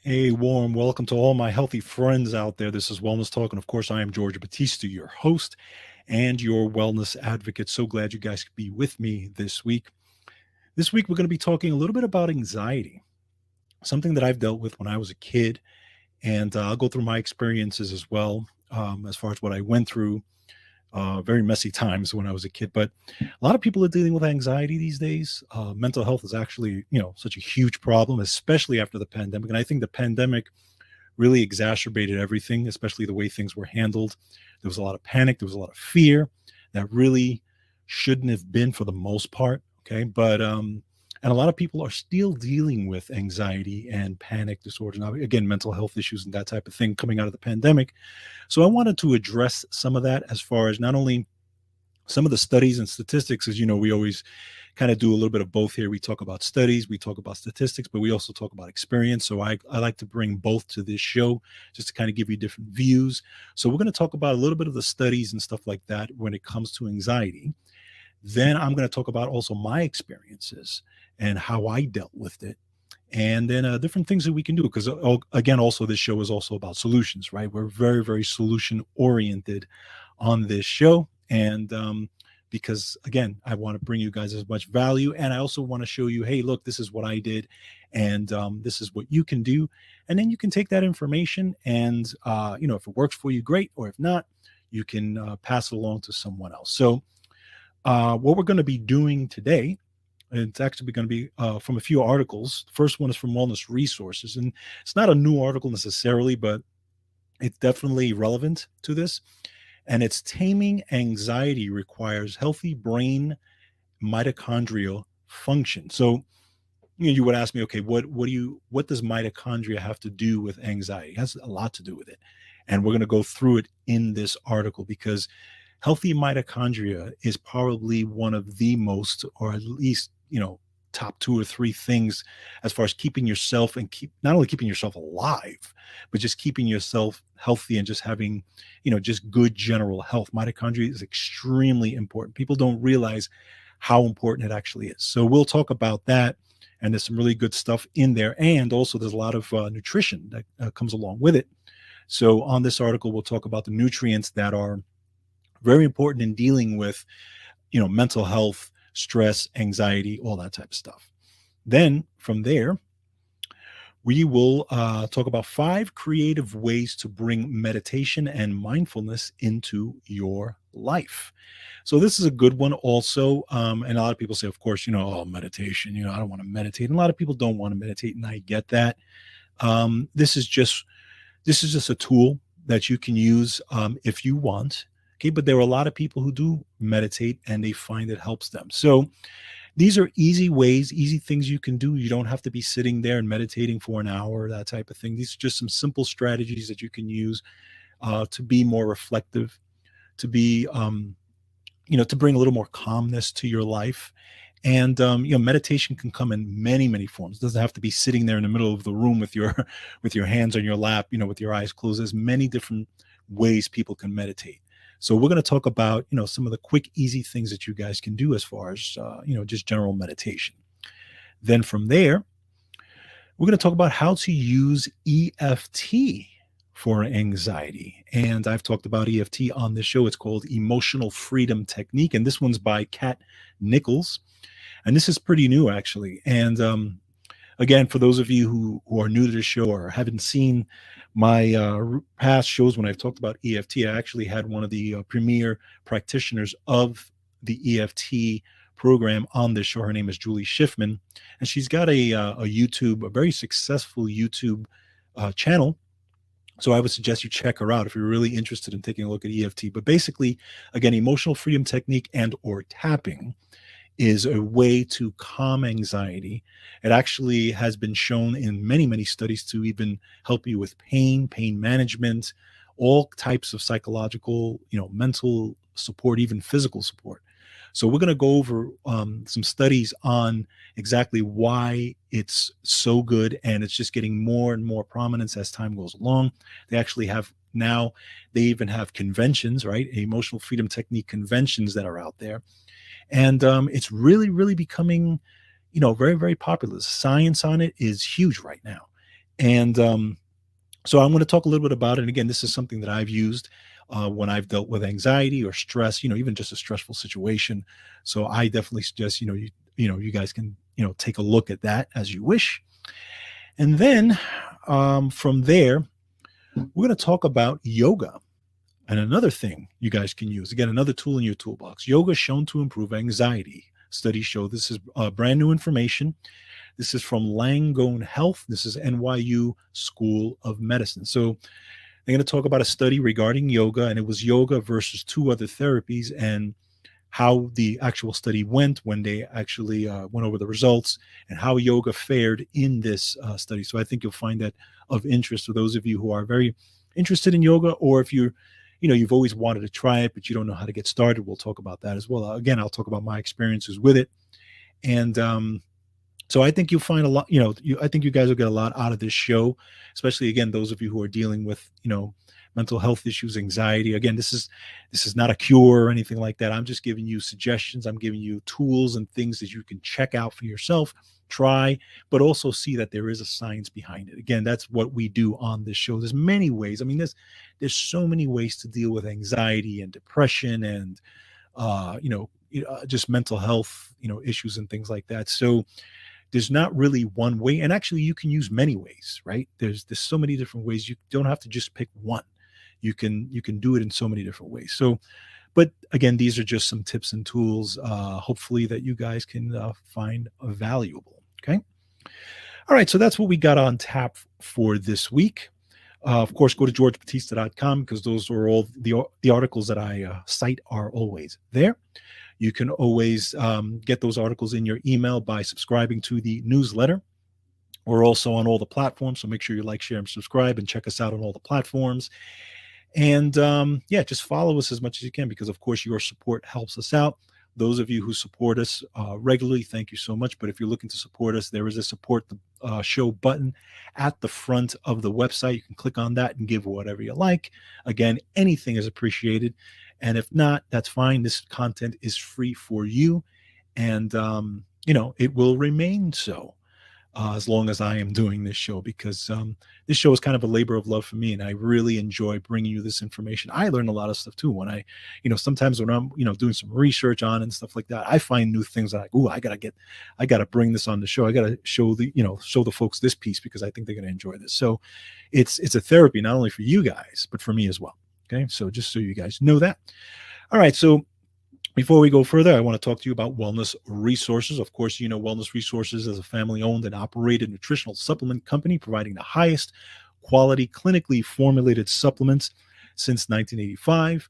Hey, warm welcome to all my healthy friends out there. This is Wellness Talk. And of course, I am Georgia Batista, your host and your wellness advocate. So glad you guys could be with me this week. This week, we're going to be talking a little bit about anxiety, something that I've dealt with when I was a kid. And I'll go through my experiences as well, as far as what I went through. Very messy times when I was a kid, but a lot of people are dealing with anxiety these days. Mental health is actually, such a huge problem, especially after the pandemic. And I think the pandemic really exacerbated everything, especially the way things were handled. There was a lot of panic, there was a lot of fear that really shouldn't have been for the most part. Okay. And a lot of people are still dealing with anxiety and panic disorders. Now, again, mental health issues and that type of thing coming out of the pandemic. So I wanted to address some of that as far as not only some of the studies and statistics, as you know, we always kind of do a little bit of both here. We talk about studies, we talk about statistics, but we also talk about experience. So I like to bring both to this show just to kind of give you different views. So we're going to talk about a little bit of the studies and stuff like that when it comes to anxiety. Then I'm going to talk about also my experiences and how I dealt with it. And then different things that we can do. Because again, also this show is also about solutions, right? We're very, very solution oriented on this show. And because again, I want to bring you guys as much value. And I also want to show you, hey, look, this is what I did. And this is what you can do. And then you can take that information and, if it works for you, great. Or if not, you can pass it along to someone else. So what we're going to be doing today, it's actually going to be from a few articles. The first one is from Wellness Resources, and it's not a new article necessarily, but it's definitely relevant to this. And it's taming anxiety requires healthy brain mitochondrial function. So you would ask me, okay, what does mitochondria have to do with anxiety? It has a lot to do with it, and we're going to go through it in this article because healthy mitochondria is probably one of the most, or at least, top two or three things as far as keeping yourself and keep not only keeping yourself alive, but just keeping yourself healthy and just having, just good general health. Mitochondria is extremely important. People don't realize how important it actually is. So we'll talk about that. And there's some really good stuff in there. And also there's a lot of nutrition that comes along with it. So on this article, we'll talk about the nutrients that are very important in dealing with, mental health, stress, anxiety, all that type of stuff. Then from there, we will talk about 5 creative ways to bring meditation and mindfulness into your life. So this is a good one also. And a lot of people say, of course, oh, meditation, I don't want to meditate. And a lot of people don't want to meditate. And I get that. This is just a tool that you can use if you want. Okay, but there are a lot of people who do meditate and they find it helps them. So these are easy ways, easy things you can do. You don't have to be sitting there and meditating for an hour, that type of thing. These are just some simple strategies that you can use to be more reflective, to be, to bring a little more calmness to your life. And meditation can come in many, many forms. It doesn't have to be sitting there in the middle of the room with your with your hands on your lap, with your eyes closed. There's many different ways people can meditate. So we're going to talk about, some of the quick, easy things that you guys can do as far as, just general meditation. Then from there, we're going to talk about how to use EFT for anxiety. And I've talked about EFT on this show. It's called Emotional Freedom Technique. And this one's by Kat Nichols. And this is pretty new, actually. And again, for those of you who are new to the show or haven't seen my past shows when I've talked about EFT, I actually had one of the premier practitioners of the EFT program on this show. Her name is Julie Schiffman, and she's got a very successful YouTube channel. So I would suggest you check her out if you're really interested in taking a look at EFT. But basically, again, emotional freedom technique and or tapping is a way to calm anxiety. It actually has been shown in many, many studies to even help you with pain management, all types of psychological, mental support, even physical support. So we're going to go over some studies on exactly why it's so good, and it's just getting more and more prominence as time goes along. They actually have now, they even have conventions, right? Emotional freedom technique conventions that are out there. And it's really, really becoming, very, very popular. The science on it is huge right now. And so I'm going to talk a little bit about it. And again, this is something that I've used when I've dealt with anxiety or stress, even just a stressful situation. So I definitely suggest, you guys can, take a look at that as you wish. And then from there, we're going to talk about yoga. And another thing you guys can use, again, another tool in your toolbox. Yoga is shown to improve anxiety. Studies show this is brand new information. This is from Langone Health. This is NYU School of Medicine. So they're going to talk about a study regarding yoga, and it was yoga versus two other therapies and how the actual study went when they actually went over the results and how yoga fared in this study. So I think you'll find that of interest to those of you who are very interested in yoga, or if you've always wanted to try it, but you don't know how to get started. We'll talk about that as well. Again, I'll talk about my experiences with it. And so I think you'll find a lot, I think you guys will get a lot out of this show, especially again, those of you who are dealing with, mental health issues, anxiety. Again, this is not a cure or anything like that. I'm just giving you suggestions. I'm giving you tools and things that you can check out for yourself, try, but also see that there is a science behind it. Again, that's what we do on this show. There's many ways. I mean, there's so many ways to deal with anxiety and depression and just mental health, issues and things like that. So there's not really one way, and actually you can use many ways, right? There's so many different ways. You don't have to just pick one. You can do it in so many different ways. So, but again, these are just some tips and tools, hopefully that you guys can find valuable. Okay. All right. So that's what we got on tap for this week. Of course, go to georgebatista.com because those are all the articles that I cite are always there. You can always get those articles in your email by subscribing to the newsletter. We're also on all the platforms, so make sure you like, share, and subscribe, and check us out on all the platforms. And yeah, just follow us as much as you can because, of course, your support helps us out. Those of you who support us regularly, thank you so much. But if you're looking to support us, there is a support the show button at the front of the website. You can click on that and give whatever you like. Again, anything is appreciated. And if not, that's fine. This content is free for you. And, it will remain so. As long as I am doing this show, because this show is kind of a labor of love for me, and I really enjoy bringing you this information. I learn a lot of stuff too when sometimes when I'm doing some research on and stuff like that, I find new things like, oh, I gotta bring this on the show. I gotta show the folks this piece because I think they're gonna enjoy this. So it's a therapy not only for you guys but for me as well. Okay, so just so you guys know that. All right, so before we go further, I want to talk to you about Wellness Resources. Of course, Wellness Resources is a family-owned and operated nutritional supplement company providing the highest quality, clinically formulated supplements since 1985.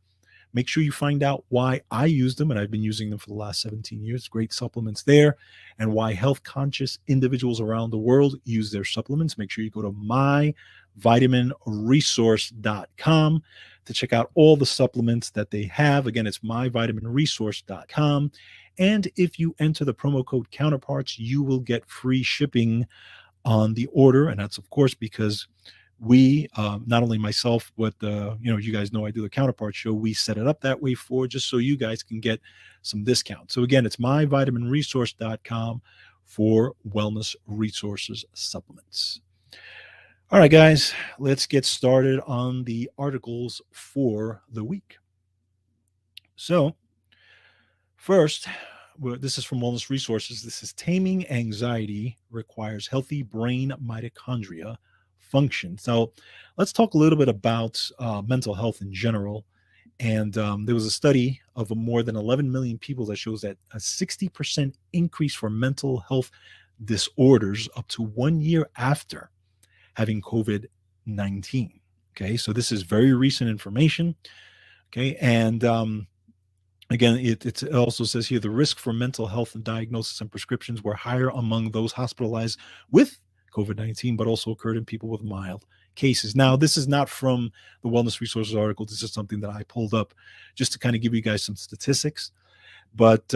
Make sure you find out why I use them, and I've been using them for the last 17 years. Great supplements there, and why health-conscious individuals around the world use their supplements. Make sure you go to myvitaminresource.com to check out all the supplements that they have. Again, it's myvitaminresource.com. And if you enter the promo code Counterparts, you will get free shipping on the order. And that's, of course, because we, not only myself, but, you guys know I do the Counterpart show. We set it up that way just so you guys can get some discount. So again, it's myvitaminresource.com for Wellness Resources supplements. All right, guys, let's get started on the articles for the week. So first, this is from Wellness Resources. This is Taming Anxiety Requires Healthy Brain Mitochondria Function. So let's talk a little bit about mental health in general. And there was a study of more than 11 million people that shows that a 60% increase for mental health disorders up to 1 year after having COVID-19. Okay, so this is very recent information. Okay, and again, it also says here the risk for mental health and diagnosis and prescriptions were higher among those hospitalized with COVID-19, but also occurred in people with mild cases. Now, this is not from the Wellness Resources article. This is something that I pulled up just to kind of give you guys some statistics. But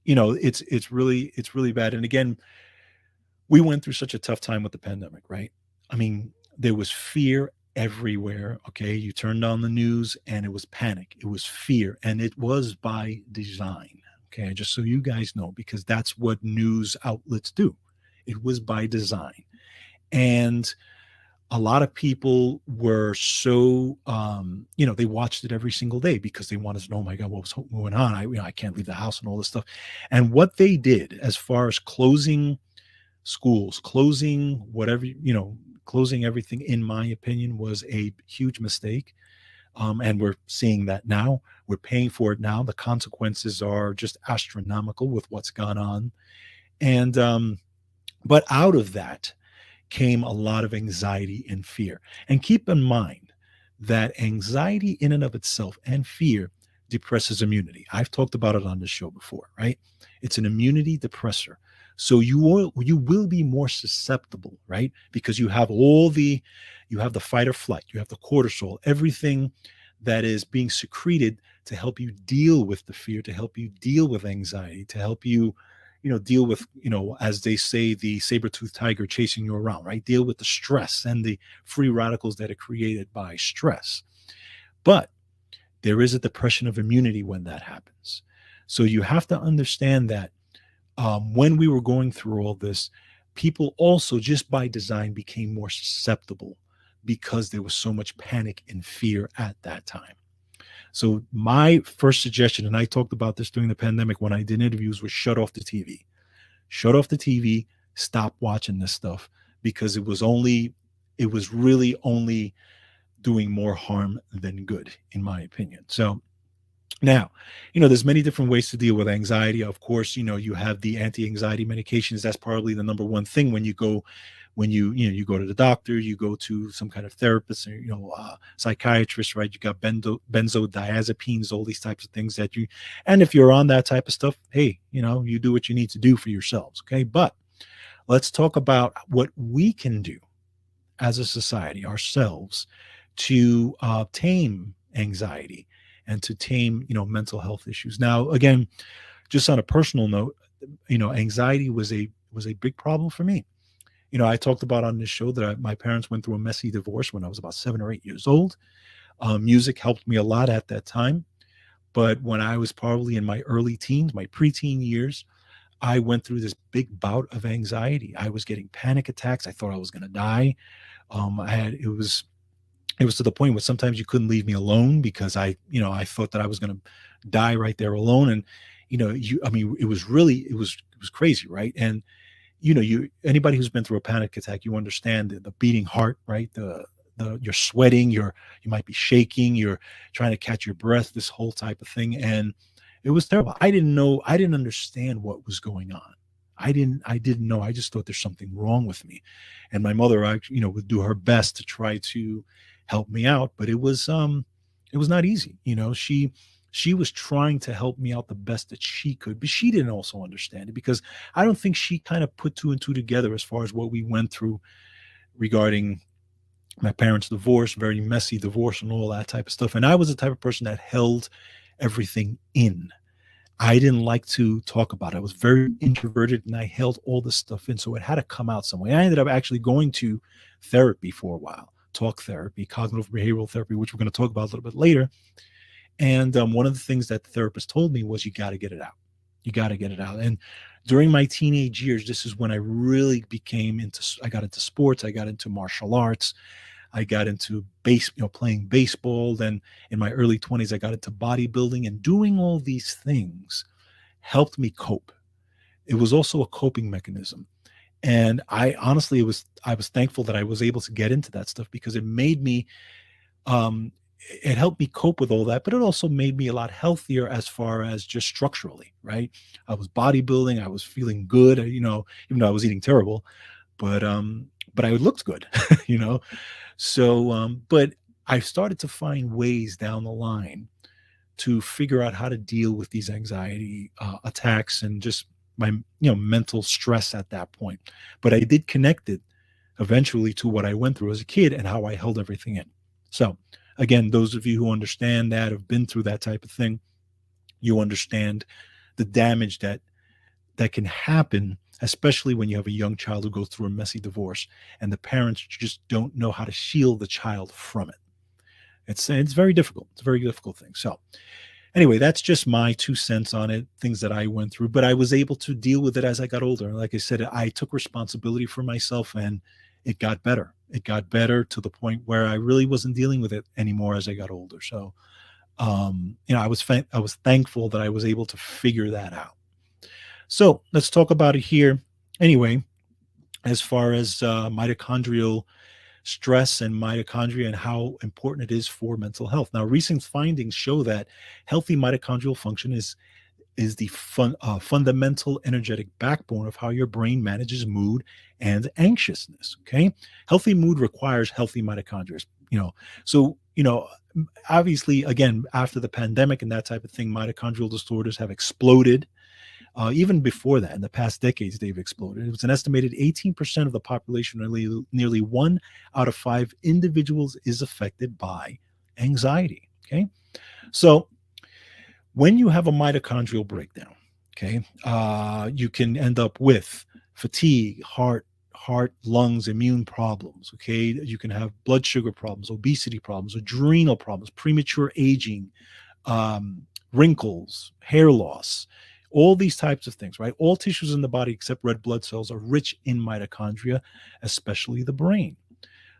it's really bad. And again, we went through such a tough time with the pandemic, right? I mean, there was fear everywhere. Okay. You turned on the news and it was panic. It was fear. And it was by design. Okay. Just so you guys know, because that's what news outlets do. It was by design. And a lot of people were so, they watched it every single day because they wanted to know, oh my God, what was going on? I can't leave the house and all this stuff. And what they did as far as closing schools, closing whatever, closing everything, in my opinion, was a huge mistake. And we're seeing that now. We're paying for it now. The consequences are just astronomical with what's gone on. And, but out of that came a lot of anxiety and fear. And keep in mind that anxiety in and of itself and fear depresses immunity. I've talked about it on this show before, right? It's an immunity depressor. So you will be more susceptible, right? Because you have the fight or flight, you have the cortisol, everything that is being secreted to help you deal with the fear, to help you deal with anxiety, to help you, deal with, as they say, the saber-toothed tiger chasing you around, right? Deal with the stress and the free radicals that are created by stress. But there is a depression of immunity when that happens. So you have to understand that when we were going through all this, people also, just by design, became more susceptible because there was so much panic and fear at that time. So my first suggestion, and I talked about this during the pandemic when I did interviews, was shut off the TV. Shut off the TV, stop watching this stuff, because it was really only doing more harm than good, in my opinion. So now, there's many different ways to deal with anxiety. Of course, you have the anti-anxiety medications. That's probably the number one thing when you go, you go to the doctor, you go to some kind of therapist, or, psychiatrist, right? You got benzodiazepines, all these types of things and if you're on that type of stuff, hey, you do what you need to do for yourselves. Okay. But let's talk about what we can do as a society ourselves to tame anxiety and to tame, mental health issues. Now, again, just on a personal note, anxiety was a big problem for me. I talked about on this show that my parents went through a messy divorce when I was about 7 or 8 years old. Music helped me a lot at that time. But when I was probably in my early teens, my preteen years, I went through this big bout of anxiety. I was getting panic attacks. I thought I was going to die. It was to the point where sometimes you couldn't leave me alone because I thought that I was going to die right there alone. And, it was crazy. Right. And, anybody who's been through a panic attack, you understand the beating heart, right? You're sweating, you might be shaking, you're trying to catch your breath, this whole type of thing. And it was terrible. I didn't understand what was going on. I didn't know. I just thought there's something wrong with me. And my mother, would do her best to try to help me out, but it was not easy. She was trying to help me out the best that she could, but she didn't also understand it, because I don't think she kind of put two and two together as far as what we went through regarding my parents' divorce, very messy divorce and all that type of stuff. And I was the type of person that held everything in. I didn't like to talk about it. I was very introverted and I held all this stuff in. So it had to come out some way. I ended up actually going to therapy for a while, talk therapy, cognitive behavioral therapy, which we're going to talk about a little bit later. And one of the things that the therapist told me was, you got to get it out. You got to get it out. And during my teenage years, this is when I really I got into sports. I got into martial arts. I got into playing baseball. Then in my early 20s, I got into bodybuilding, and doing all these things helped me cope. It was also a coping mechanism. And I was thankful that I was able to get into that stuff, because it made me, it helped me cope with all that, but it also made me a lot healthier as far as just structurally, right? I was bodybuilding. I was feeling good, even though I was eating terrible, but I looked good, So, but I started to find ways down the line to figure out how to deal with these anxiety attacks and just my, mental stress at that point. But I did connect it eventually to what I went through as a kid and how I held everything in. So again, those of you who understand that, have been through that type of thing, you understand the damage that can happen, especially when you have a young child who goes through a messy divorce and the parents just don't know how to shield the child from it. It's very difficult. It's a very difficult thing. So anyway, that's just my 2 cents on it, things that I went through, but I was able to deal with it as I got older. Like I said, I took responsibility for myself, and it got better. It got better to the point where I really wasn't dealing with it anymore as I got older. So, I was thankful that I was able to figure that out. So let's talk about it here. Anyway, as far as mitochondrial stress and mitochondria and how important it is for mental health. Now, recent findings show that healthy mitochondrial function is the fundamental energetic backbone of how your brain manages mood and anxiousness. Okay, healthy mood requires healthy mitochondria. So obviously, again, after the pandemic and that type of thing, mitochondrial disorders have exploded. Even before that, in the past decades, they've exploded. It was an estimated 18% of the population, nearly 1 out of 5 individuals, is affected by anxiety. Okay, so when you have a mitochondrial breakdown, okay, you can end up with fatigue, lungs, immune problems. Okay, you can have blood sugar problems, obesity problems, adrenal problems, premature aging, wrinkles, hair loss, all these types of things, right? All tissues in the body except red blood cells are rich in mitochondria, especially the brain.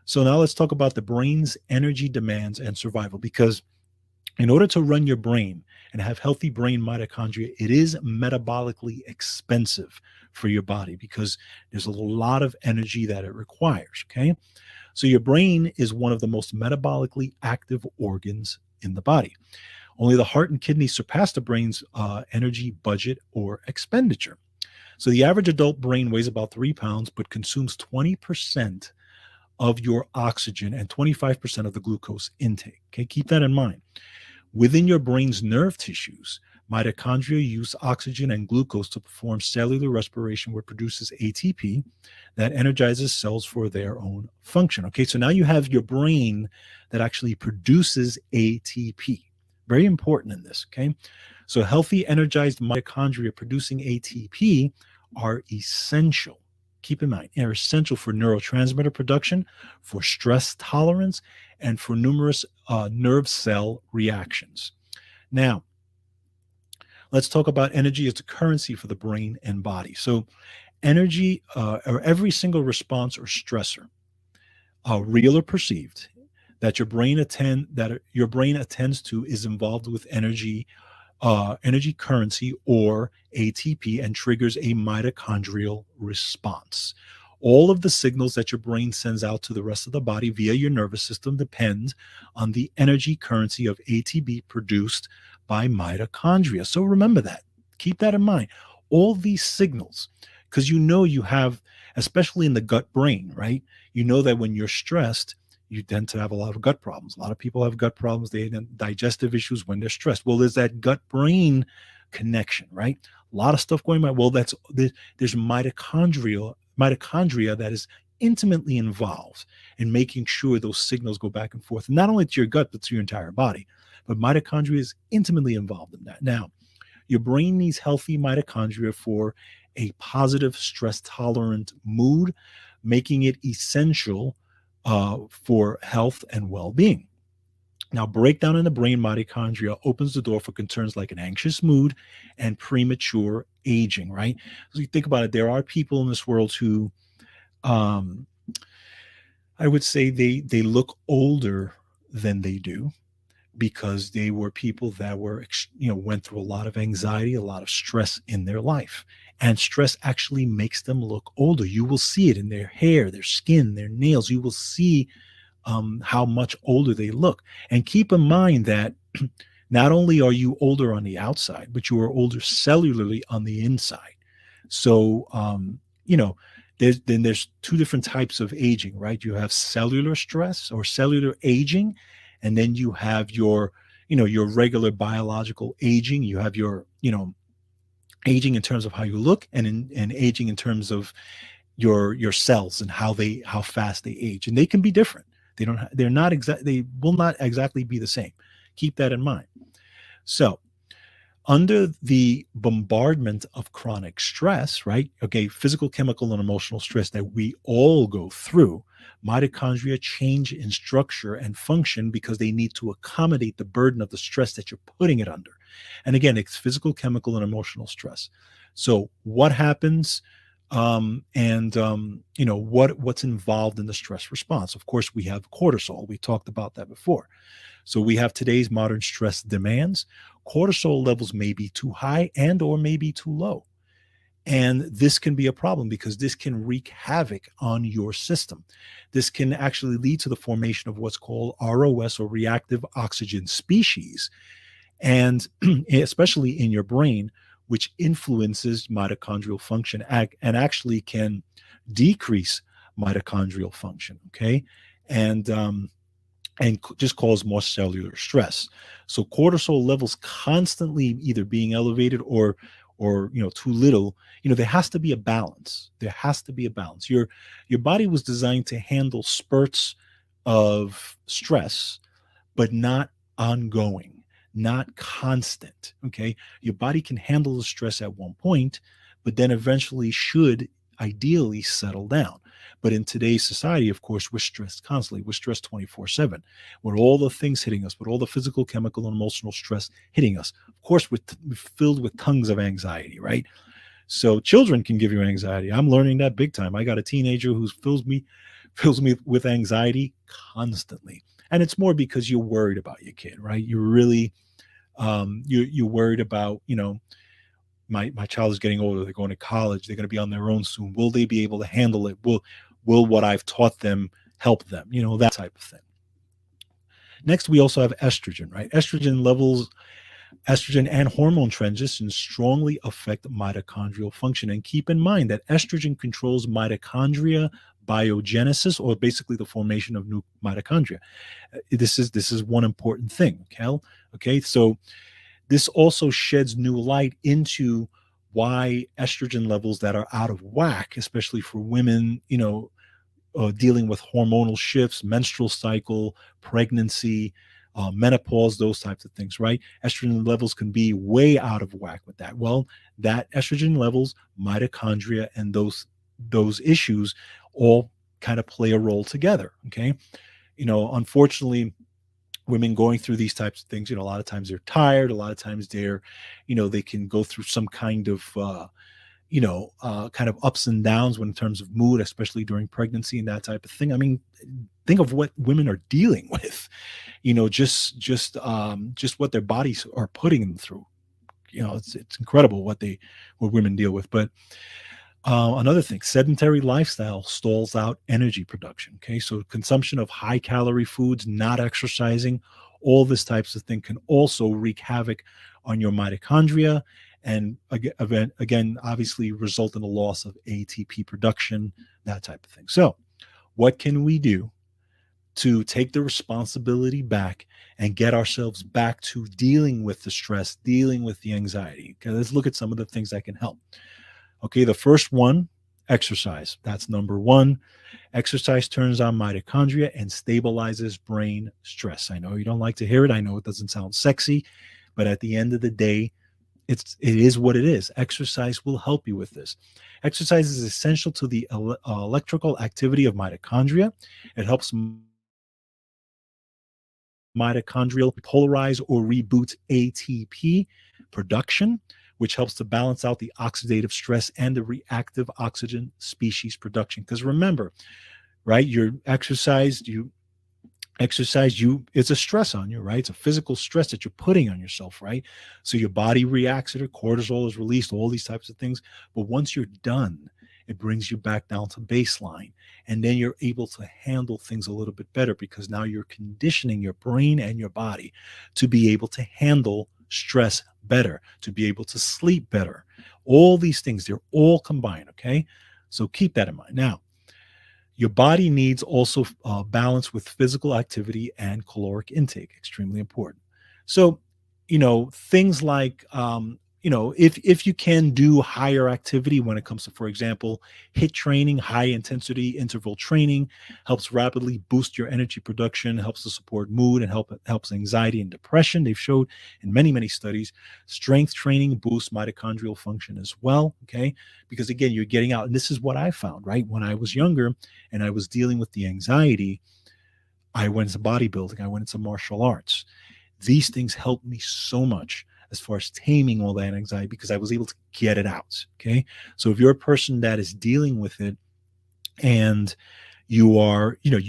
So now let's talk about the brain's energy demands and survival, because in order to run your brain and have healthy brain mitochondria, it is metabolically expensive for your body because there's a lot of energy that it requires. Okay. So your brain is one of the most metabolically active organs in the body. Only the heart and kidneys surpass the brain's energy budget or expenditure. So the average adult brain weighs about 3 pounds, but consumes 20% of your oxygen and 25% of the glucose intake. Okay, keep that in mind. Within your brain's nerve tissues, mitochondria use oxygen and glucose to perform cellular respiration, where it produces ATP that energizes cells for their own function. Okay, so now you have your brain that actually produces ATP. Very important in this. Okay, so healthy, energized mitochondria producing ATP are essential. Keep in mind, they're essential for neurotransmitter production, for stress tolerance, and for numerous nerve cell reactions. Now, let's talk about energy as a currency for the brain and body. So, energy, or every single response or stressor, real or perceived, that your brain attends to, is involved with energy currency or ATP, and triggers a mitochondrial response. All of the signals that your brain sends out to the rest of the body via your nervous system depend on the energy currency of ATP produced by mitochondria. So remember that. Keep that in mind. All these signals, because you have, especially in the gut brain, right? You know that when you're stressed, you tend to have a lot of gut problems. A lot of people have gut problems. They have digestive issues when they're stressed. Well, there's that gut brain connection, right? A lot of stuff going on. Well, there's mitochondria that is intimately involved in making sure those signals go back and forth, not only to your gut, but to your entire body. But mitochondria is intimately involved in that. Now, your brain needs healthy mitochondria for a positive, stress tolerant mood, making it essential for health and well-being. Now, breakdown in the brain mitochondria opens the door for concerns like an anxious mood and premature aging, right? So you think about it, there are people in this world who, um, I would say, they look older than they do, because they were people that went through a lot of anxiety, a lot of stress in their life. And stress actually makes them look older. You will see it in their hair, their skin, their nails. You will see how much older they look. And keep in mind that not only are you older on the outside, but you are older cellularly on the inside. So, there's two different types of aging, right? You have cellular stress or cellular aging, and then you have your regular biological aging. You have your, aging in terms of how you look, and aging in terms of your cells and how fast they age. And they can be different. They will not exactly be the same. Keep that in mind. So, under the bombardment of chronic stress, right? Okay, physical, chemical, and emotional stress that we all go through, mitochondria change in structure and function because they need to accommodate the burden of the stress that you're putting it under. And again, it's physical, chemical, and emotional stress. So what happens What's involved in the stress response. Of course, we have cortisol. We talked about that before. So we have today's modern stress demands. Cortisol levels may be too high and or maybe too low. And this can be a problem because this can wreak havoc on your system. This can actually lead to the formation of what's called ROS, or reactive oxygen species, and especially in your brain, which influences mitochondrial function and actually can decrease mitochondrial function. Okay. And just cause more cellular stress. So cortisol levels constantly either being elevated or too little. There has to be a balance. There has to be a balance. Your body was designed to handle spurts of stress, but not ongoing, not constant. Okay. Your body can handle the stress at one point, but then eventually should ideally settle down. But in today's society, of course, we're stressed constantly. We're stressed 24/7 with all the things hitting us, with all the physical, chemical, and emotional stress hitting us. Of course, we're filled with tons of anxiety, right? So children can give you anxiety. I'm learning that big time. I got a teenager who fills me with anxiety constantly. And it's more because you're worried about your kid, right? You're really you're worried about, my child is getting older, they're going to college, they're going to be on their own soon. Will they be able to handle it? Will what I've taught them help them? That type of thing. Next, we also have estrogen, right? Estrogen and hormone transitions strongly affect mitochondrial function. And keep in mind that estrogen controls mitochondria biogenesis, or basically the formation of new mitochondria. This is one important thing, Kel. Okay, so this also sheds new light into why estrogen levels that are out of whack, especially for women, dealing with hormonal shifts, menstrual cycle, pregnancy, menopause, those types of things, right? Estrogen levels can be way out of whack with that. Well, that estrogen levels, mitochondria, and those issues all kind of play a role together. Okay. Unfortunately, women going through these types of things, a lot of times they're tired, a lot of times they can go through some kind of kind of ups and downs when in terms of mood, especially during pregnancy and that type of thing. I mean, think of what women are dealing with, just what their bodies are putting them through. It's incredible what women deal with. But another thing, sedentary lifestyle stalls out energy production. Okay, so consumption of high calorie foods, not exercising, all this types of thing can also wreak havoc on your mitochondria, and again, obviously result in a loss of ATP production, that type of thing. So, what can we do to take the responsibility back and get ourselves back to dealing with the stress, dealing with the anxiety? Okay, let's look at some of the things that can help. Okay, the first one, exercise. That's number one. Exercise turns on mitochondria and stabilizes brain stress. I know you don't like to hear it. I know it doesn't sound sexy, but at the end of the day, it is what it is. Exercise will help you with this. Exercise is essential to the electrical activity of mitochondria. It helps mitochondrial polarize or reboot ATP production, which helps to balance out the oxidative stress and the reactive oxygen species production. Because remember, right, it's a stress on you, right? It's a physical stress that you're putting on yourself, right? So your body reacts to it, cortisol is released, all these types of things. But once you're done, it brings you back down to baseline, and then you're able to handle things a little bit better, because now you're conditioning your brain and your body to be able to handle stress better, to be able to sleep better. All these things, they're all combined. Okay, so keep that in mind. Now, your body needs also balance with physical activity and caloric intake, extremely important. So, things like, if you can do higher activity when it comes to, for example, HIIT training, high intensity interval training, helps rapidly boost your energy production, helps to support mood, and helps anxiety and depression. They've showed in many, many studies. Strength training boosts mitochondrial function as well. Okay, because again, you're getting out, and this is what I found, right? When I was younger and I was dealing with the anxiety, I went into bodybuilding, I went into martial arts. These things helped me so much, as far as taming all that anxiety because I was able to get it out. Okay. So if you're a person that is dealing with it and you are, you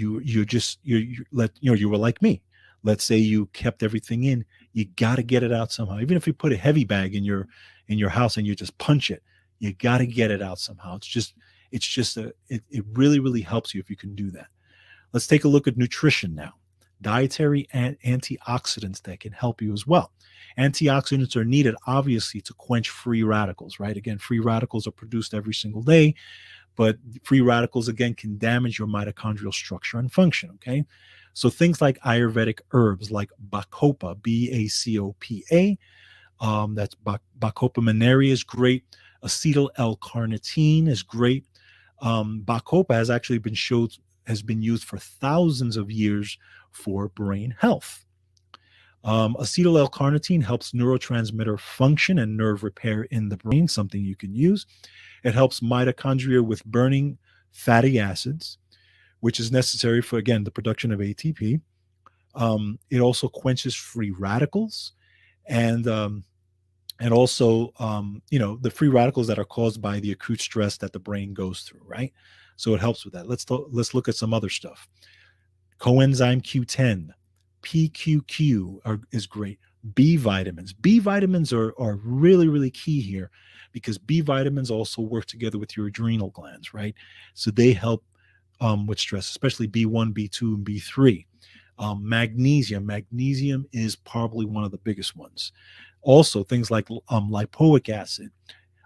were like me. Let's say you kept everything in, you got to get it out somehow. Even if you put a heavy bag in your house and you just punch it, you got to get it out somehow. It really, really helps you if you can do that. Let's take a look at nutrition now. Dietary and antioxidants that can help you as well. Antioxidants are needed, obviously, to quench free radicals, right? Again, free radicals are produced every single day, but free radicals, again, can damage your mitochondrial structure and function, okay? So things like Ayurvedic herbs like Bacopa, Bacopa, that's Bacopa monnieri is great. Acetyl L-carnitine is great. Bacopa has been used for thousands of years for brain health. Acetyl L-carnitine helps neurotransmitter function and nerve repair in the brain, something you can use. It helps mitochondria with burning fatty acids, which is necessary for, again, the production of ATP. It also quenches free radicals and also, the free radicals that are caused by the acute stress that the brain goes through, right? So it helps with that. Let's look at some other stuff. Coenzyme Q10, PQQ is great. B vitamins. B vitamins are really, really key here because B vitamins also work together with your adrenal glands, right? So they help with stress, especially B1, B2, and B3. Magnesium. Magnesium is probably one of the biggest ones. Also, things like lipoic acid,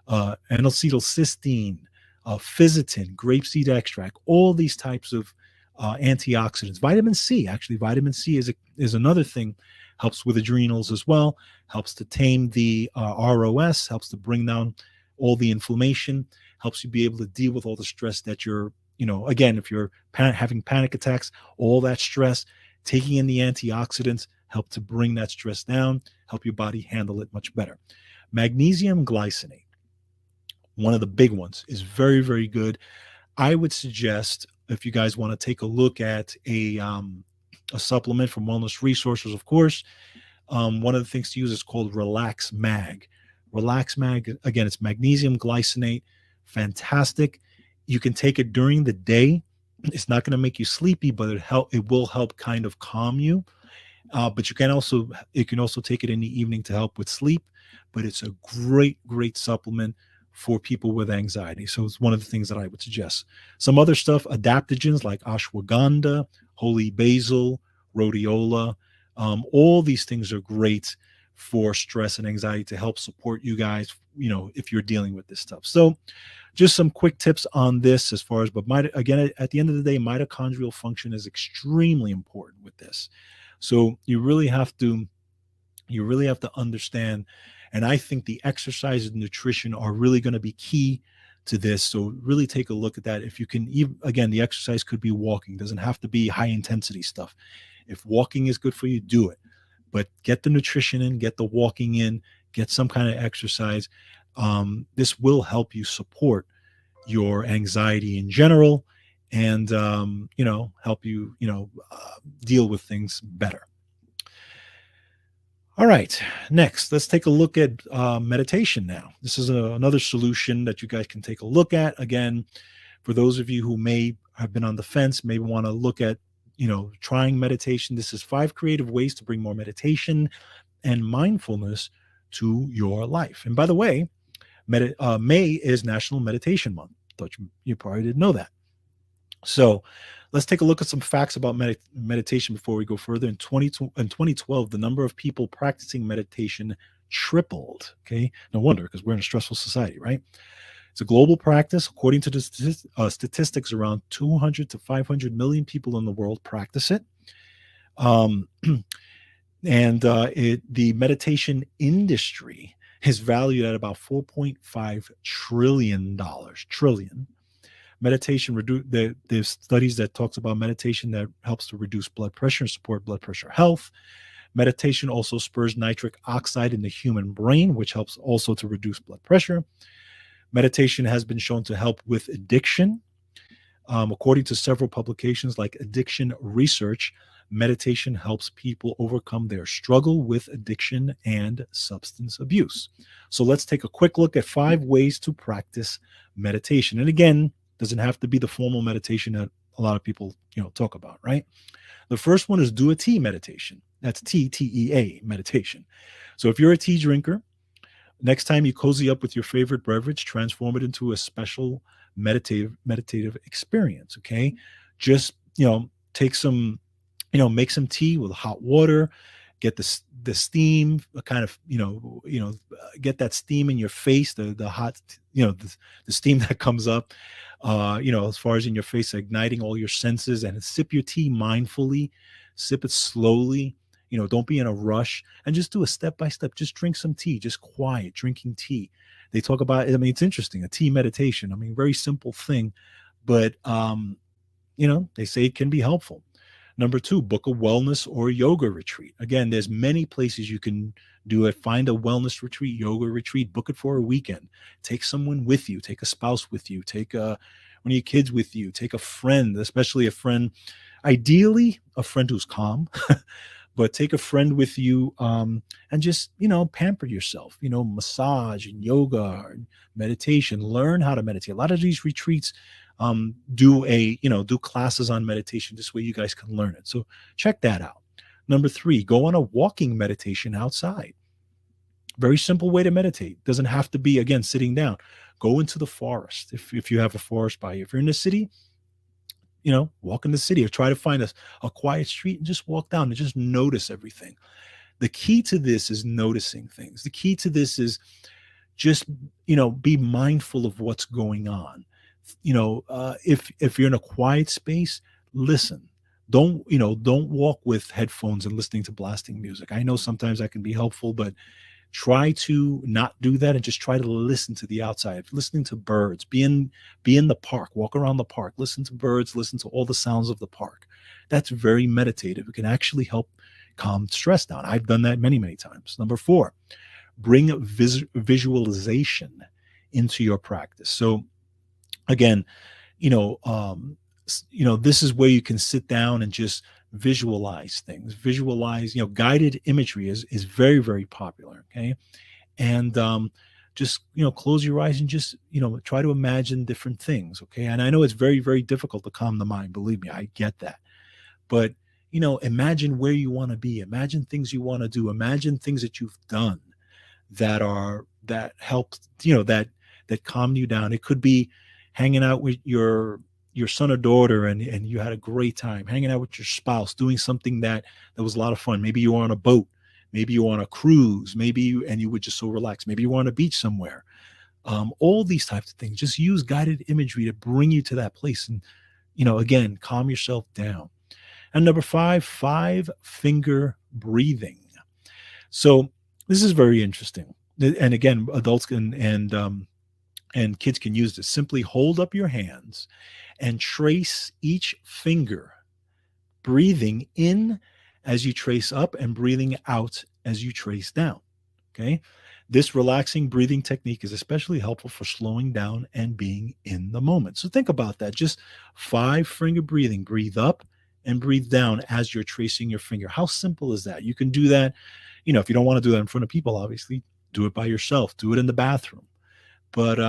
N-acetylcysteine, fisetin, grapeseed extract, all these types of antioxidants. Vitamin C, actually, vitamin C is another thing, helps with adrenals as well, helps to tame the ROS, helps to bring down all the inflammation, helps you be able to deal with all the stress that you're, again, if you're having panic attacks, all that stress, taking in the antioxidants help to bring that stress down, help your body handle it much better. Magnesium glycinate, one of the big ones, is very, very good. I would suggest if you guys want to take a look at a supplement from Wellness Resources, of course, one of the things to use is called Relax Mag. Relax Mag, again, it's magnesium glycinate, fantastic. You can take it during the day. It's not going to make you sleepy, but it will help kind of calm you. But you can also take it in the evening to help with sleep. But it's a great, great supplement for people with anxiety. So it's one of the things that I would suggest. Some other stuff, adaptogens like ashwagandha, holy basil, rhodiola, all these things are great for stress and anxiety to help support you guys, if you're dealing with this stuff. So just some quick tips on this as far as, but again, at the end of the day, mitochondrial function is extremely important with this. So you really have to understand. And I think the exercise and nutrition are really going to be key to this. So really take a look at that. If you can, again, the exercise could be walking. It doesn't have to be high intensity stuff. If walking is good for you, do it. But get the nutrition in, get the walking in, get some kind of exercise. This will help you support your anxiety in general and, help you, deal with things better. All right, next, let's take a look at meditation now. This is another solution that you guys can take a look at. Again, for those of you who may have been on the fence, may want to look at, trying meditation. This is 5 creative ways to bring more meditation and mindfulness to your life. And by the way, May is National Meditation Month. Thought you probably didn't know that. So let's take a look at some facts about meditation before we go further. In 2012, the number of people practicing meditation tripled. Okay, no wonder, because we're in a stressful society, right? It's a global practice. According to the statistics, around 200 to 500 million people in the world practice it. The meditation industry is valued at about $4.5 trillion. Meditation, there's studies that talks about meditation that helps to reduce blood pressure and support blood pressure health. Meditation also spurs nitric oxide in the human brain, which helps also to reduce blood pressure. Meditation has been shown to help with addiction. According to several publications like Addiction Research, meditation helps people overcome their struggle with addiction and substance abuse. So let's take a quick look at 5 ways to practice meditation. And again, doesn't have to be the formal meditation that a lot of people, talk about, right? The first one is do a tea meditation. That's TTEA meditation. So if you're a tea drinker, next time you cozy up with your favorite beverage, transform it into a special meditative experience. Okay. Just, take some, make some tea with hot water, get the steam, kind of, get that steam in your face, the hot, the steam that comes up, as far as in your face, igniting all your senses, and sip your tea mindfully, sip it slowly. Don't be in a rush, and just do a step by step. Just drink some tea, just quiet, drinking tea. They talk about, I mean, it's interesting, a tea meditation. I mean, very simple thing, but, they say it can be helpful. Number two, book a wellness or yoga retreat. Again, there's many places you can do it. Find a wellness retreat, yoga retreat, book it for a weekend. Take someone with you, take a spouse with you, take one of your kids with you, take a friend, especially a friend, ideally a friend who's calm, but take a friend with you, and just, pamper yourself, massage and yoga and meditation, learn how to meditate. A lot of these retreats do classes on meditation. This way you guys can learn it. So check that out. Number three, go on a walking meditation outside. Very simple way to meditate. Doesn't have to be, again, sitting down. Go into the forest if you have a forest by you. If you're in the city, walk in the city, or try to find a quiet street and just walk down and just notice everything. The key to this is noticing things. The key to this is just, be mindful of what's going on. If you're in a quiet space, listen. Don't walk with headphones and listening to blasting music. I know sometimes that can be helpful, but try to not do that, and just try to listen to the outside, listening to birds, be in the park, walk around the park, listen to birds, listen to all the sounds of the park. That's very meditative. It can actually help calm stress down. I've done that many, many times. Number four, bring visualization into your practice. So again, this is where you can sit down and just visualize things. Visualize, guided imagery is very, very popular. Okay. And just, close your eyes and just, try to imagine different things. Okay. And I know it's very, very difficult to calm the mind. Believe me, I get that. But, imagine where you want to be. Imagine things you want to do. Imagine things that you've done that helped, that calmed you down. It could be hanging out with your son or daughter, and you had a great time hanging out with your spouse, doing something that was a lot of fun. Maybe you were on a boat, maybe you were on a cruise, and you were just so relaxed. Maybe you were on a beach somewhere. All these types of things. Just use guided imagery to bring you to that place, and again, calm yourself down. And number five finger breathing. So this is very interesting, and again, adults and kids can use this. Simply hold up your hands and trace each finger, breathing in as you trace up and breathing out as you trace down. Okay. This relaxing breathing technique is especially helpful for slowing down and being in the moment. So think about that. Just 5-finger breathing. Breathe up and breathe down as you're tracing your finger. How simple is that? You can do that. If you don't want to do that in front of people, obviously, do it by yourself. Do it in the bathroom. But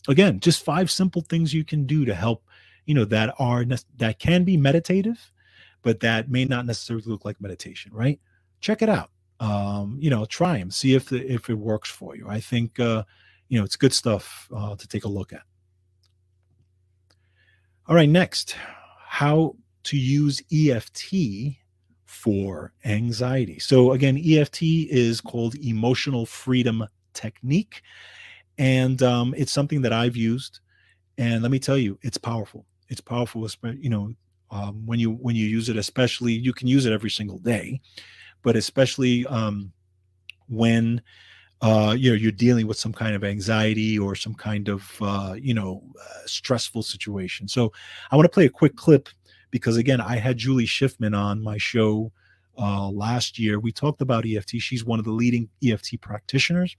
again, just 5 simple things you can do to help, that can be meditative, but that may not necessarily look like meditation, right? Check it out. Try them, see if it works for you. I think, it's good stuff to take a look at. All right, next, how to use EFT for anxiety. So again, EFT is called Emotional Freedom Technique. And it's something that I've used, and let me tell you, it's powerful. It's powerful, when you use it. Especially, you can use it every single day, but especially when you're dealing with some kind of anxiety or some kind of stressful situation. So I want to play a quick clip, because again, I had Julie Schiffman on my show last year. We talked about EFT. She's one of the leading EFT practitioners.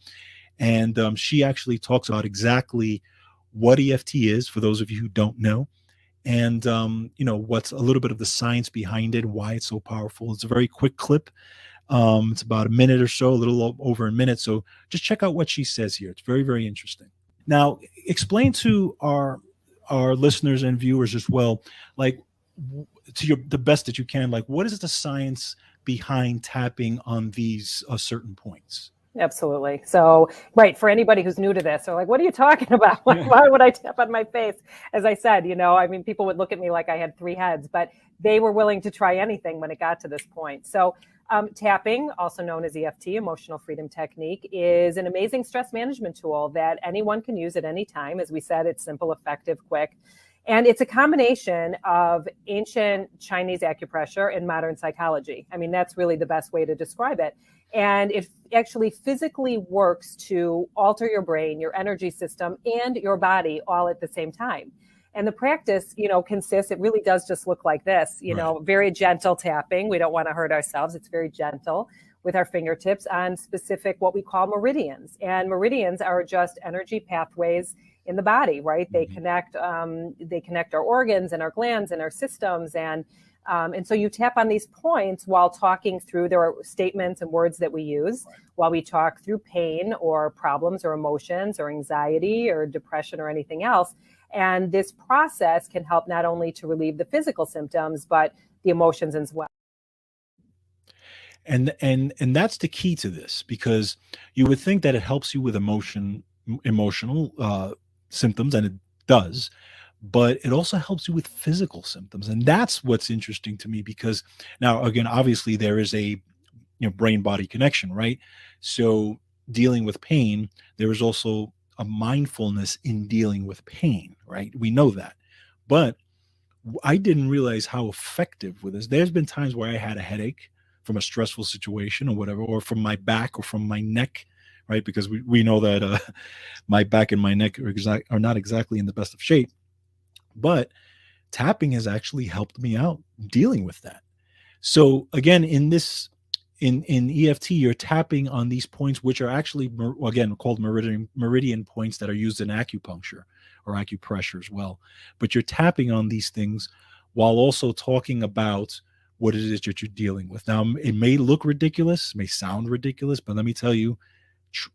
And she actually talks about exactly what EFT is, for those of you who don't know, and what's a little bit of the science behind it, why it's so powerful. It's a very quick clip. It's about a minute or so, a little over a minute. So just check out what she says here. It's very, very interesting. Now, explain to our listeners and viewers as well, like to the best that you can, like what is the science behind tapping on these certain points? Absolutely. So, right, for anybody who's new to this, they're like, what are you talking about? Yeah. Why would I tap on my face? As I said, I mean, people would look at me like I had three heads, but they were willing to try anything when it got to this point. So, tapping, also known as EFT, Emotional Freedom Technique, is an amazing stress management tool that anyone can use at any time. As we said, it's simple, effective, quick. And it's a combination of ancient Chinese acupressure and modern psychology. I mean, that's really the best way to describe it. And it actually physically works to alter your brain, your energy system, and your body all at the same time. And the practice, consists, it really does just look like this, Right. very gentle tapping. We don't want to hurt ourselves. It's very gentle with our fingertips on specific, what we call meridians. And meridians are just energy pathways in the body, right? They connect our organs and our glands and our systems. And so you tap on these points while talking through, there are statements and words that we use while we talk through pain or problems or emotions or anxiety or depression or anything else. And this process can help not only to relieve the physical symptoms, but the emotions as well. And that's the key to this, because you would think that it helps you with emotional symptoms, and it does, but it also helps you with physical symptoms. And that's what's interesting to me, because now, again, obviously there is a brain body connection, right? So dealing with pain, there is also a mindfulness in dealing with pain, right? We know that. But I didn't realize how effective with this. There's been times where I had a headache from a stressful situation or whatever, or from my back or from my neck, right? Because we know that my back and my neck are not exactly in the best of shape. But tapping has actually helped me out dealing with that. So again, in EFT, you're tapping on these points, which are actually again called meridian points that are used in acupuncture or acupressure as well. But you're tapping on these things while also talking about what it is that you're dealing with. Now, it may look ridiculous, may sound ridiculous, but let me tell you,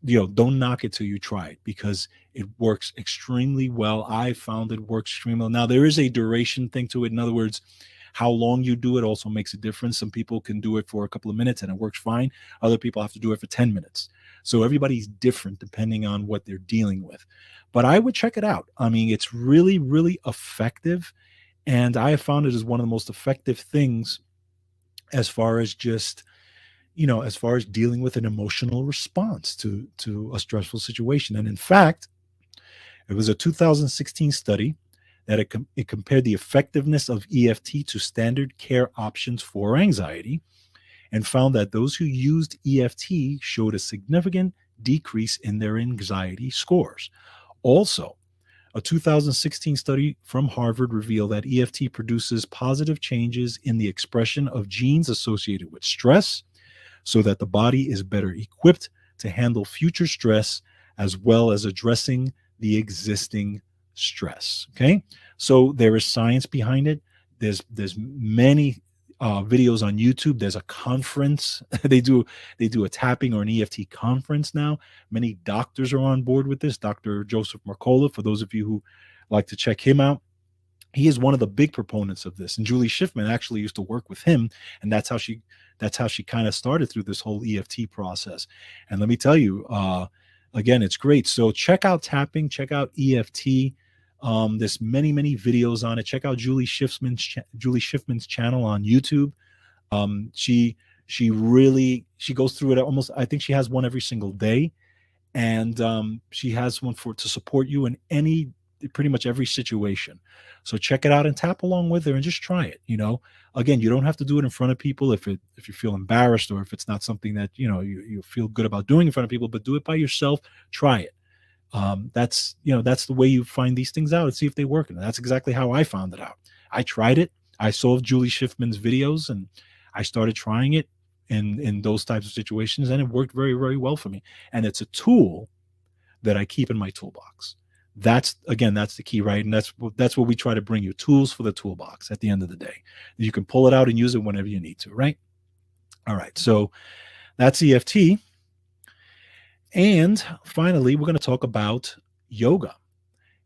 don't knock it till you try it, because it works extremely well. I found it works extremely well. Now, there is a duration thing to it. In other words, how long you do it also makes a difference. Some people can do it for a couple of minutes and it works fine. Other people have to do it for 10 minutes. So everybody's different depending on what they're dealing with. But I would check it out. I mean, it's really, really effective. And I have found it as one of the most effective things as far as just as far as dealing with an emotional response to a stressful situation. And in fact, it was a 2016 study that it compared the effectiveness of EFT to standard care options for anxiety, and found that those who used EFT showed a significant decrease in their anxiety scores. Also, a 2016 study from Harvard revealed that EFT produces positive changes in the expression of genes associated with stress, so that the body is better equipped to handle future stress, as well as addressing the existing stress. Okay, so there is science behind it. There's many videos on YouTube. There's a conference. they do a tapping or an EFT conference now. Many doctors are on board with this. Dr. Joseph Mercola, for those of you who like to check him out, he is one of the big proponents of this. And Julie Schiffman actually used to work with him, and that's how she kind of started through this whole EFT process. And let me tell you, again, it's great. So check out tapping, check out EFT. There's many videos on it. Check out Julie Schiffman's channel on YouTube. She goes through it almost. I think she has one every single day, and she has one to support you in pretty much every situation. So check it out and tap along with her and just try it. Again, you don't have to do it in front of people if you feel embarrassed, or if it's not something that you feel good about doing in front of people, but do it by yourself. Try it. That's the way you find these things out and see if they work. And that's exactly how I found it out. I tried it. I saw Julie Schiffman's videos and I started trying it in those types of situations, and it worked very, very well for me. And it's a tool that I keep in my toolbox. That's the key, right? And that's what we try to bring you, tools for the toolbox at the end of the day. You can pull it out and use it whenever you need to, right? All right. So that's EFT. And finally, we're going to talk about yoga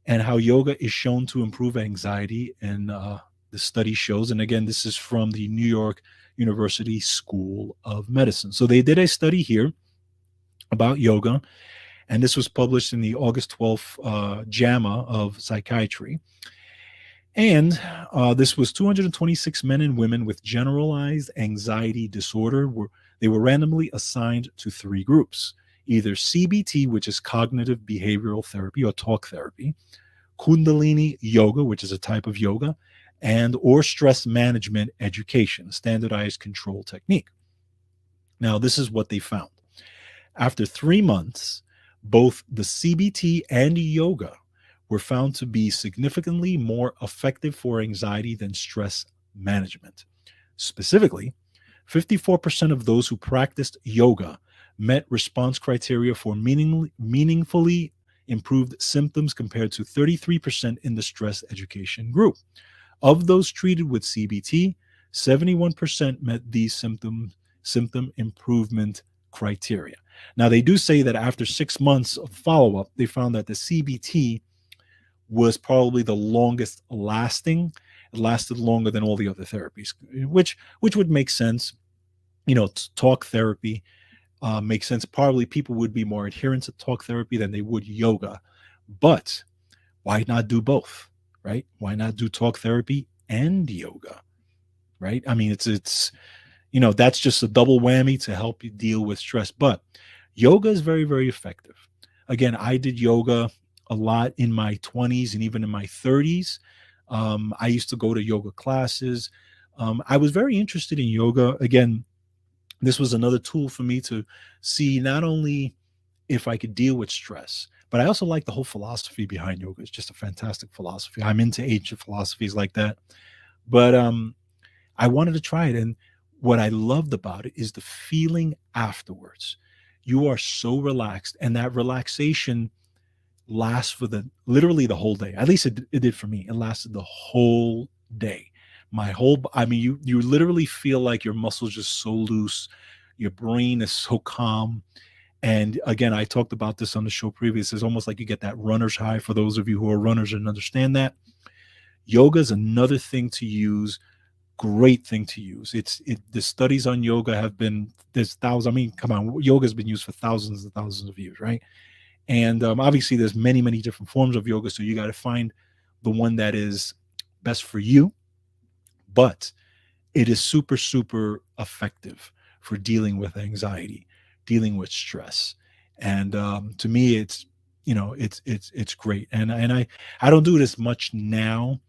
and how yoga is shown to improve anxiety. And the study shows, and again, this is from the New York University School of Medicine. So they did a study here about yoga, and this was published in the August 12th JAMA of Psychiatry. And this was 226 men and women with generalized anxiety disorder. They were randomly assigned to three groups, either CBT, which is cognitive behavioral therapy or talk therapy, Kundalini yoga, which is a type of yoga, and or stress management education, standardized control technique. Now, this is what they found. After 3 months, both the CBT and yoga were found to be significantly more effective for anxiety than stress management. Specifically, 54% of those who practiced yoga met response criteria for meaningfully improved symptoms compared to 33% in the stress education group. Of those treated with CBT, 71% met these symptom improvement criteria. Now, they do say that after 6 months of follow-up, they found that the CBT was probably the longest lasting. It lasted longer than all the other therapies, which would make sense. Talk therapy makes sense. Probably people would be more adherent to talk therapy than they would yoga. But why not do both, right? Why not do talk therapy and yoga, right? I mean, it's that's just a double whammy to help you deal with stress. But yoga is very, very effective. Again, I did yoga a lot in my 20s and even in my 30s. I used to go to yoga classes. I was very interested in yoga. Again, this was another tool for me to see not only if I could deal with stress, but I also like the whole philosophy behind yoga. It's just a fantastic philosophy. I'm into ancient philosophies like that. But I wanted to try it. And what I loved about it is the feeling afterwards. You are so relaxed, and that relaxation lasts for literally the whole day. At least it did for me. It lasted the whole day. I mean, you literally feel like your muscles just so loose. Your brain is so calm. And again, I talked about this on the show previous. It's almost like you get that runner's high for those of you who are runners and understand that. Yoga is another thing to use. Great thing to use. The studies on yoga have been, there's thousands. I mean, come on, yoga has been used for thousands and thousands of years, right? And obviously, there's many, many different forms of yoga. So you got to find the one that is best for you. But it is super, super effective for dealing with anxiety, dealing with stress. And to me, it's great. And I don't do it as much now,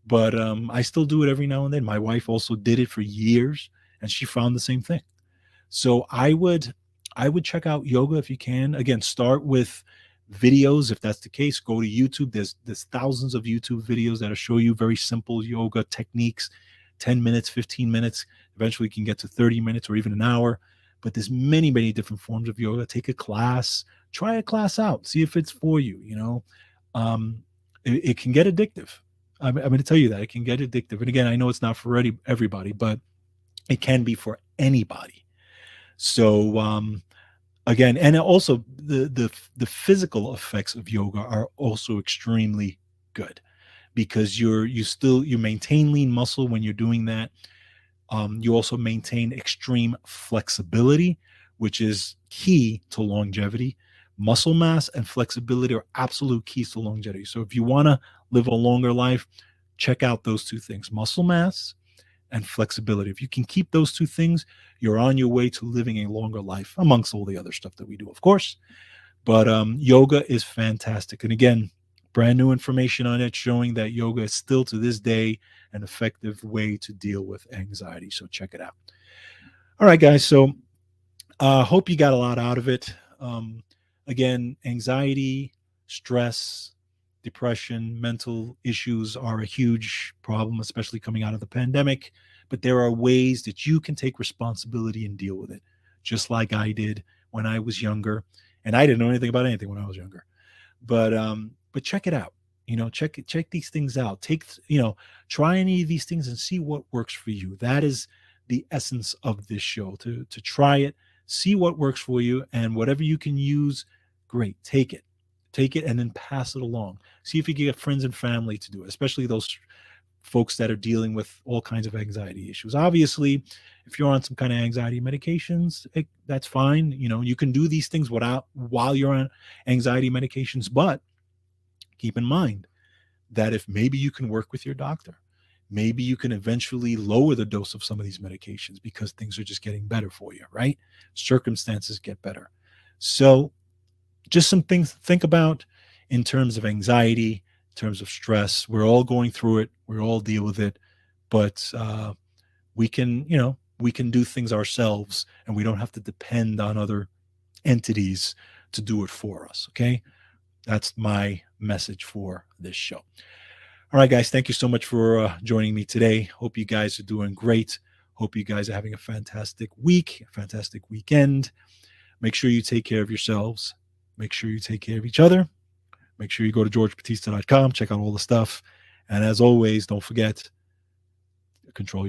but I still do it every now and then. My wife also did it for years, and she found the same thing. So I would check out yoga if you can. Again, start with videos. If that's the case, go to YouTube. There's thousands of YouTube videos that'll show you very simple yoga techniques, 10 minutes, 15 minutes. Eventually you can get to 30 minutes or even an hour. But there's many, many different forms of yoga. Take a class, try a class out, see if it's for you. It can get addictive. I'm going to tell you that it can get addictive. And again, I know it's not for everybody, but it can be for anybody. So again, and also the physical effects of yoga are also extremely good, because you maintain lean muscle when you're doing that. You also maintain extreme flexibility, which is key to longevity. Muscle mass and flexibility are absolute keys to longevity. So if you want to live a longer life, check out those two things: muscle mass and flexibility. If you can keep those two things, you're on your way to living a longer life, amongst all the other stuff that we do, of course. But yoga is fantastic. And again, brand new information on it showing that yoga is still to this day an effective way to deal with anxiety. So check it out. All right, guys. So hope you got a lot out of it. Again, anxiety, stress, depression, mental issues are a huge problem, especially coming out of the pandemic. But there are ways that you can take responsibility and deal with it, just like I did when I was younger. And I didn't know anything about anything when I was younger. But but check it out. Check these things out. Try any of these things and see what works for you. That is the essence of this show, to try it, see what works for you, and whatever you can use, great. Take it and then pass it along. See if you can get friends and family to do it, especially those folks that are dealing with all kinds of anxiety issues. Obviously, if you're on some kind of anxiety medications, that's fine. You can do these things while you're on anxiety medications, but keep in mind that if maybe you can work with your doctor, maybe you can eventually lower the dose of some of these medications because things are just getting better for you, right? Circumstances get better. So just some things to think about in terms of anxiety, in terms of stress. We're all going through it. We all deal with it, but we can do things ourselves, and we don't have to depend on other entities to do it for us. Okay. That's my message for this show. All right, guys, thank you so much for joining me today. Hope you guys are doing great. Hope you guys are having a fantastic week, a fantastic weekend. Make sure you take care of yourselves. Make sure you take care of each other. Make sure you go to georgebatista.com, check out all the stuff. And as always, don't forget, control your